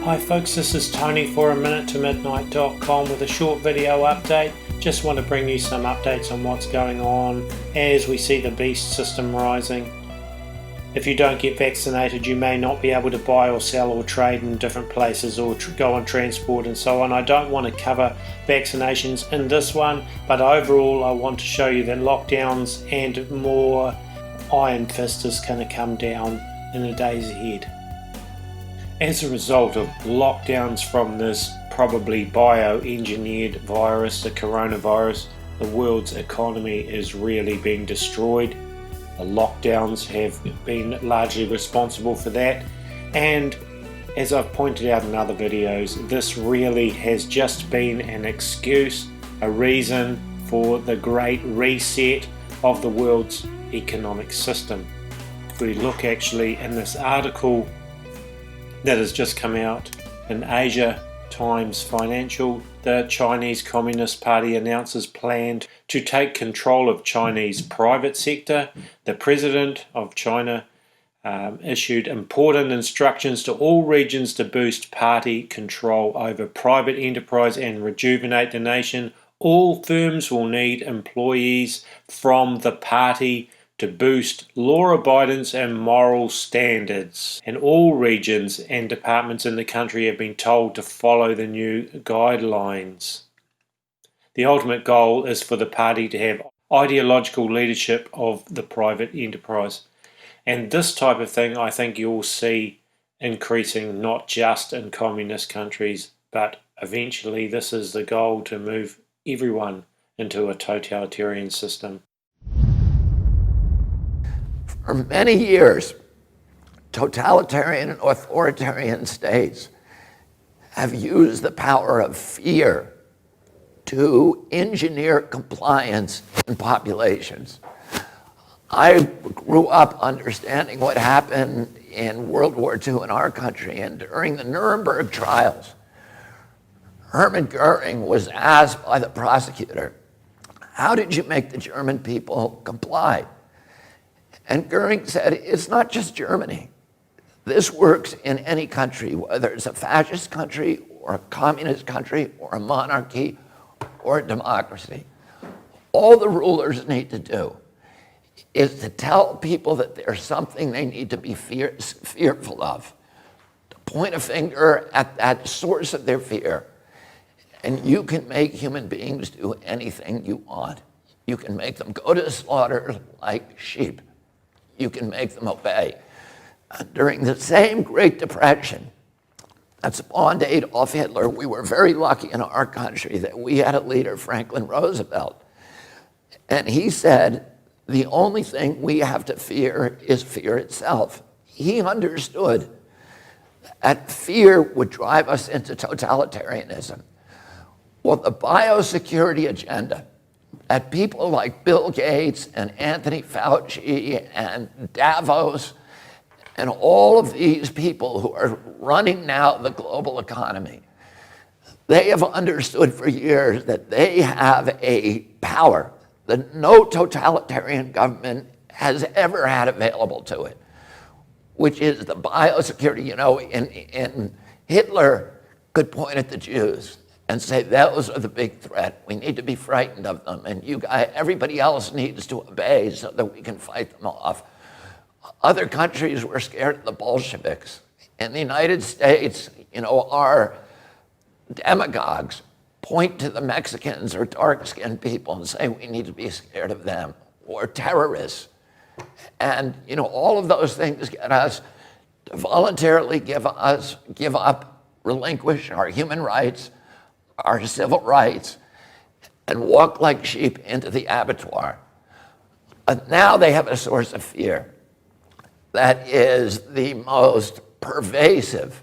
Hi folks, this is Tony for aminutemidnight.com with a short video update. Just want to bring you some updates on what's going on as we see the beast system rising. If you don't get vaccinated, you may not be able to buy or sell or trade in different places or go on transport and so on. I don't want to cover vaccinations in this one, but overall I want to show you that lockdowns and more iron fist is going to come down in the days ahead. As a result of lockdowns from this probably bioengineered virus, the coronavirus, the world's economy is really being destroyed. The lockdowns have been largely responsible for that, and as I've pointed out in other videos, this really has just been an excuse, a reason for the great reset of the world's economic system. If we look actually in this article that has just come out in Asia Times Financial, the Chinese Communist Party announces plans to take control of Chinese private sector. The president of China issued important instructions to all regions to boost party control over private enterprise and rejuvenate the nation. All firms will need employees from the party to boost law abidance and moral standards. And all regions and departments in the country have been told to follow the new guidelines. The ultimate goal is for the party to have ideological leadership of the private enterprise. And this type of thing I think you'll see increasing not just in communist countries, but eventually this is the goal, to move everyone into a totalitarian system. For many years, totalitarian and authoritarian states have used the power of fear to engineer compliance in populations. I grew up understanding what happened in World War II in our country, and during the Nuremberg trials, Hermann Goering was asked by the prosecutor, "How did you make the German people comply?" And Goering said, "It's not just Germany. This works in any country, whether it's a fascist country or a communist country or a monarchy or a democracy. All the rulers need to do is to tell people that there's something they need to be fearful of, to point a finger at that source of their fear. And you can make human beings do anything you want. You can make them go to slaughter like sheep. You can make them obey." During the same Great Depression that spawned Adolf Hitler, we were very lucky in our country that we had a leader, Franklin Roosevelt. And he said, the only thing we have to fear is fear itself. He understood that fear would drive us into totalitarianism. Well, the biosecurity agenda that people like Bill Gates and Anthony Fauci and Davos and all of these people who are running now the global economy, they have understood for years that they have a power that no totalitarian government has ever had available to it, which is the biosecurity. You know, in Hitler could point at the Jews and say, those are the big threat. We need to be frightened of them, and everybody else needs to obey so that we can fight them off. Other countries were scared of the Bolsheviks. In the United States, you know, our demagogues point to the Mexicans or dark-skinned people and say we need to be scared of them, or terrorists. And, you know, all of those things get us to voluntarily give up, relinquish our human rights, our civil rights, and walk like sheep into the abattoir. But now they have a source of fear that is the most pervasive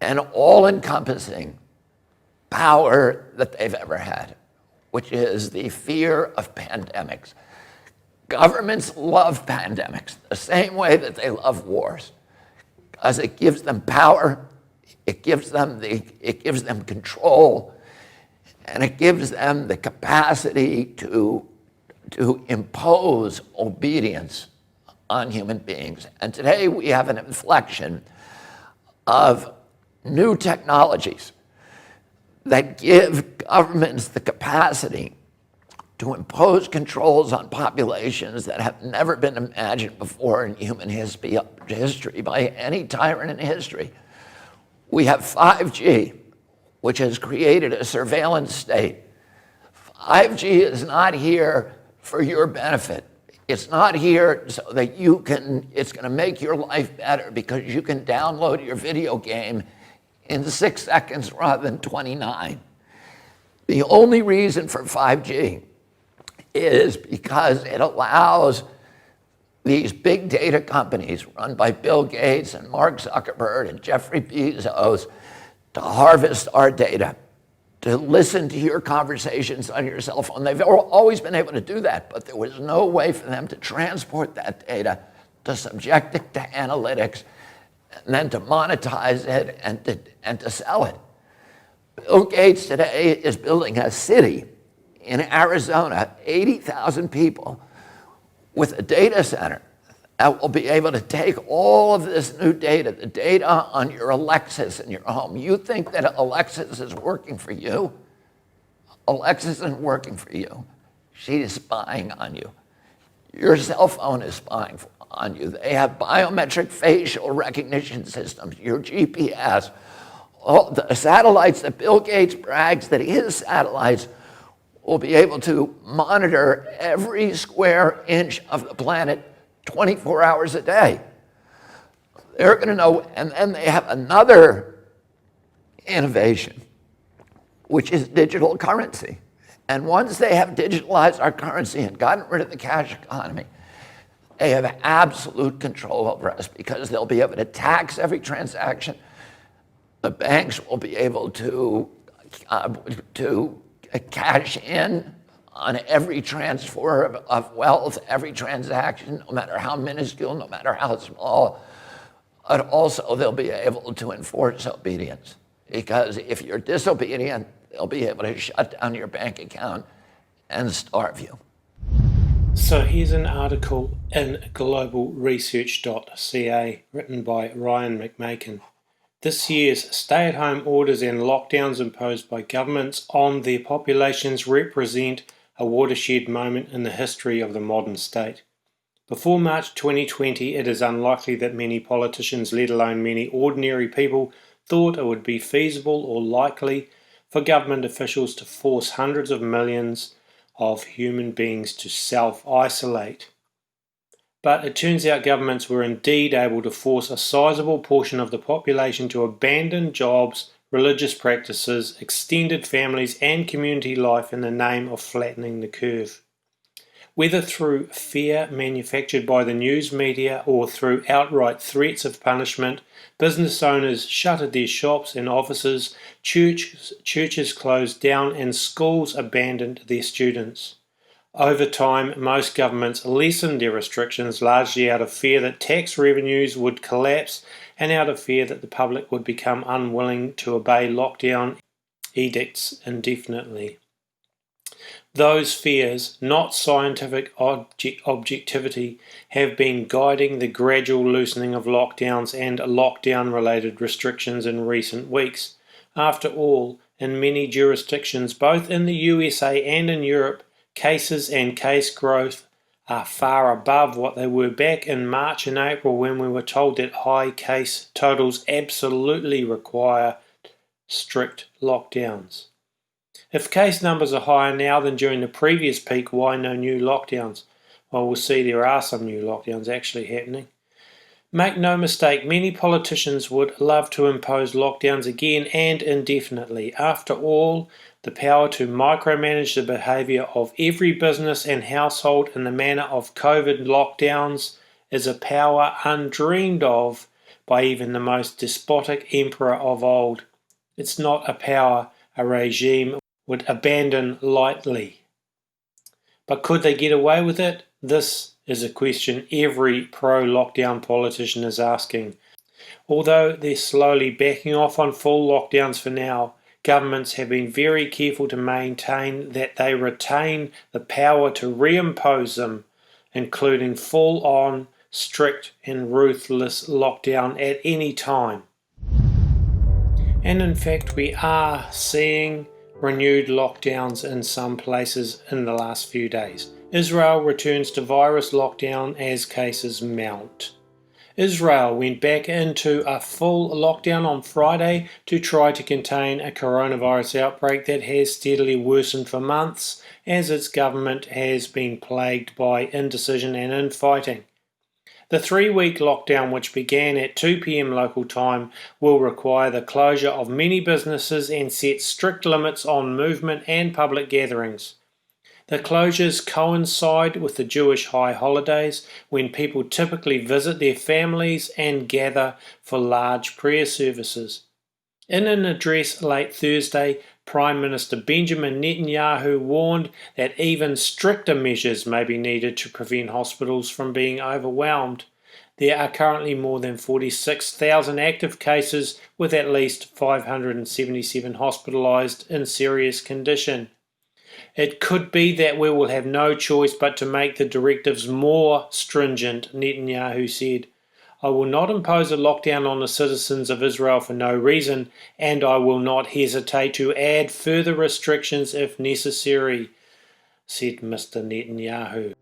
and all-encompassing power that they've ever had, which is the fear of pandemics. Governments love pandemics the same way that they love wars, because it gives them power, it gives them control, and it gives them the capacity to impose obedience on human beings. And today we have an inflection of new technologies that give governments the capacity to impose controls on populations that have never been imagined before in human history by any tyrant in history. We have 5G, which has created a surveillance state. 5G is not here for your benefit. It's not here so that it's going to make your life better because you can download your video game in 6 seconds rather than 29. The only reason for 5G is because it allows these big data companies run by Bill Gates and Mark Zuckerberg and Jeffrey Bezos to harvest our data, to listen to your conversations on your cell phone. They've always been able to do that, but there was no way for them to transport that data, to subject it to analytics, and then to monetize it and to sell it. Bill Gates today is building a city in Arizona, 80,000 people, with a data center that will be able to take all of this new data, the data on your Alexis in your home. You think that Alexis is working for you? Alexis isn't working for you. She's spying on you. Your cell phone is spying on you. They have biometric facial recognition systems, your GPS, all the satellites that Bill Gates brags that his satellites will be able to monitor every square inch of the planet 24 hours a day. They're going to know, and then they have another innovation, which is digital currency. And once they have digitalized our currency and gotten rid of the cash economy, they have absolute control over us because they'll be able to tax every transaction. The banks will be able to cash in on every transfer of wealth, every transaction, no matter how minuscule, no matter how small. But also they'll be able to enforce obedience, because if you're disobedient, they'll be able to shut down your bank account and starve you. So here's an article in globalresearch.ca written by Ryan McMakin. This year's stay-at-home orders and lockdowns imposed by governments on their populations represent a watershed moment in the history of the modern state. Before March 2020, it is unlikely that many politicians, let alone many ordinary people, thought it would be feasible or likely for government officials to force hundreds of millions of human beings to self-isolate. But it turns out governments were indeed able to force a sizable portion of the population to abandon jobs, religious practices, extended families and community life in the name of flattening the curve. Whether through fear manufactured by the news media or through outright threats of punishment, business owners shuttered their shops and offices, churches closed down and schools abandoned their students. Over time, most governments lessened their restrictions largely out of fear that tax revenues would collapse and out of fear that the public would become unwilling to obey lockdown edicts indefinitely. Those fears, not scientific objectivity, have been guiding the gradual loosening of lockdowns and lockdown-related restrictions in recent weeks. After all, in many jurisdictions, both in the USA and in Europe, cases and case growth are far above what they were back in March and April, when we were told that high case totals absolutely require strict lockdowns. If case numbers are higher now than during the previous peak, why no new lockdowns? Well, we'll see there are some new lockdowns actually happening. Make no mistake, many politicians would love to impose lockdowns again and indefinitely. After all, the power to micromanage the behaviour of every business and household in the manner of COVID lockdowns is a power undreamed of by even the most despotic emperor of old. It's not a power a regime would abandon lightly. But could they get away with it? This is a question every pro-lockdown politician is asking. Although they're slowly backing off on full lockdowns for now, governments have been very careful to maintain that they retain the power to reimpose them, including full-on, strict and ruthless lockdown at any time. And in fact, we are seeing renewed lockdowns in some places in the last few days. Israel returns to virus lockdown as cases mount. Israel went back into a full lockdown on Friday to try to contain a coronavirus outbreak that has steadily worsened for months as its government has been plagued by indecision and infighting. The 3-week lockdown, which began at 2 p.m. local time, will require the closure of many businesses and set strict limits on movement and public gatherings. The closures coincide with the Jewish high holidays, when people typically visit their families and gather for large prayer services. In an address late Thursday, Prime Minister Benjamin Netanyahu warned that even stricter measures may be needed to prevent hospitals from being overwhelmed. There are currently more than 46,000 active cases, with at least 577 hospitalized in serious condition. It could be that we will have no choice but to make the directives more stringent, Netanyahu said. I will not impose a lockdown on the citizens of Israel for no reason, and I will not hesitate to add further restrictions if necessary, said Mr. Netanyahu.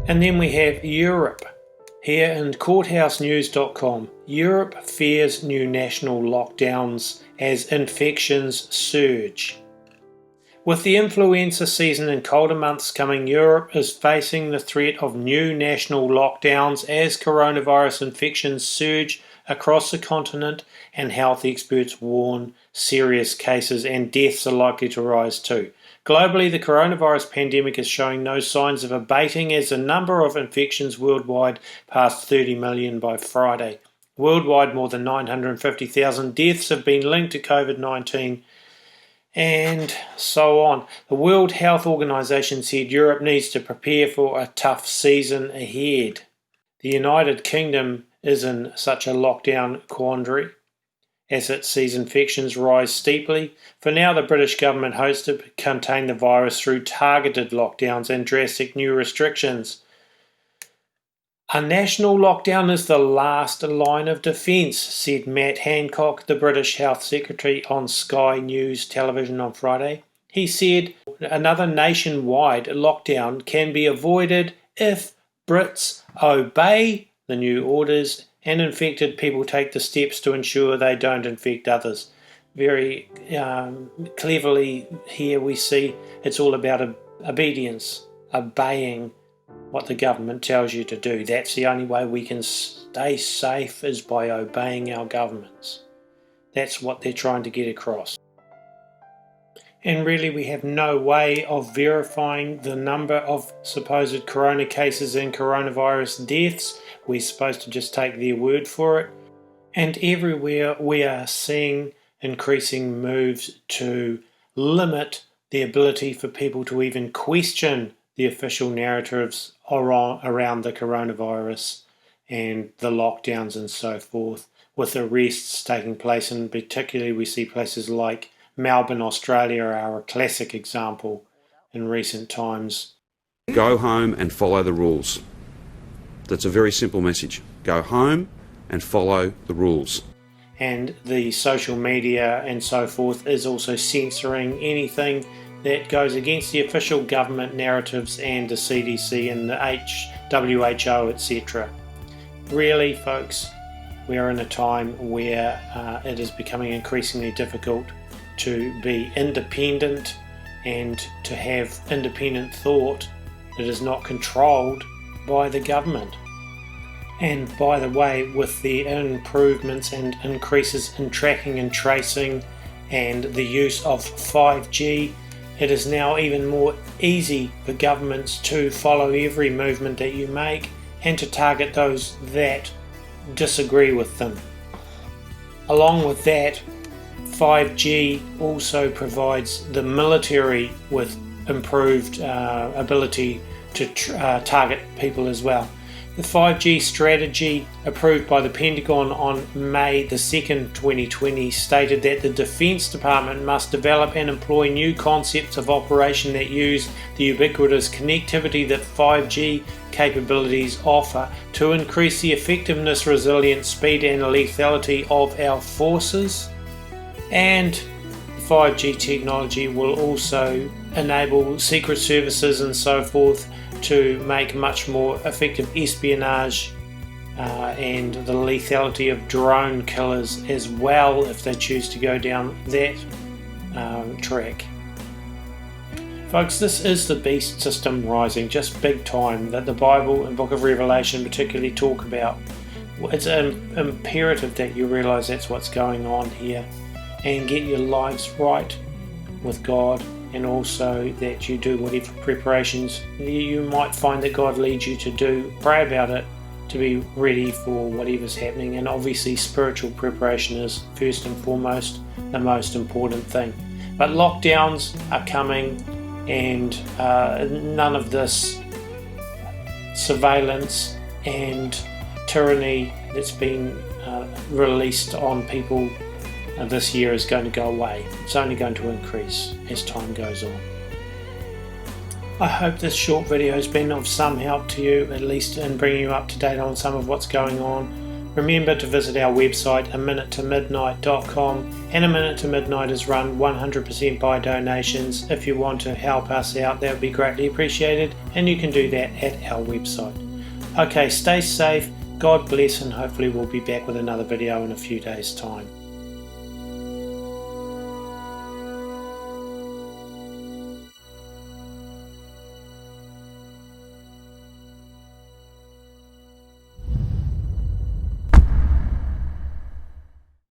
And then we have Europe. Here in courthousenews.com, Europe fears new national lockdowns as infections surge. With the influenza season and colder months coming, Europe is facing the threat of new national lockdowns as coronavirus infections surge across the continent, and health experts warn serious cases and deaths are likely to rise too. Globally, the coronavirus pandemic is showing no signs of abating as the number of infections worldwide passed 30 million by Friday. Worldwide, more than 950,000 deaths have been linked to COVID-19. And so on. The World Health Organization said Europe needs to prepare for a tough season ahead. The United Kingdom is in such a lockdown quandary as it sees infections rise steeply. For now, the British government hopes to contain the virus through targeted lockdowns and drastic new restrictions. A national lockdown is the last line of defence, said Matt Hancock, the British Health Secretary, on Sky News television on Friday. He said another nationwide lockdown can be avoided if Brits obey the new orders and infected people take the steps to ensure they don't infect others. Very cleverly here we see it's all about obedience, obeying what the government tells you to do. That's the only way we can stay safe, is by obeying our governments. That's what they're trying to get across. And really we have no way of verifying the number of supposed corona cases and coronavirus deaths. We're supposed to just take their word for it. And everywhere we are seeing increasing moves to limit the ability for people to even question the official narratives around the coronavirus and the lockdowns and so forth, with arrests taking place, and particularly we see places like Melbourne, Australia are a classic example in recent times. Go home and follow the rules. That's a very simple message. Go home and follow the rules. And the social media and so forth is also censoring anything that goes against the official government narratives and the CDC and the WHO, etc. Really, folks, we are in a time where it is becoming increasingly difficult to be independent and to have independent thought that is not controlled by the government. And by the way, with the improvements and increases in tracking and tracing and the use of 5G, it is now even more easy for governments to follow every movement that you make and to target those that disagree with them. Along with that, 5G also provides the military with improved ability to target people as well. The 5G strategy approved by the Pentagon on May the 2nd, 2020 stated that the Defense Department must develop and employ new concepts of operation that use the ubiquitous connectivity that 5G capabilities offer to increase the effectiveness, resilience, speed and lethality of our forces. And 5G technology will also enable secret services and so forth to make much more effective espionage and the lethality of drone killers as well, if they choose to go down that track. Folks, this is the beast system rising, just big time, that the Bible and Book of Revelation particularly talk about. It's imperative that you realize that's what's going on here and get your lives right with God, and also that you do whatever preparations you might find that God leads you to do. Pray about it to be ready for whatever's happening, and obviously spiritual preparation is first and foremost the most important thing. But lockdowns are coming, and none of this surveillance and tyranny that's been released on people this year is going to go away. It's only going to increase as time goes on. I hope this short video has been of some help to you, at least in bringing you up to date on some of what's going on. Remember to visit our website, aminutetomidnight.com, and A Minute to Midnight is run 100% by donations. If you want to help us out, that would be greatly appreciated, and you can do that at our website. Okay, stay safe, God bless, and hopefully we'll be back with another video in a few days' time.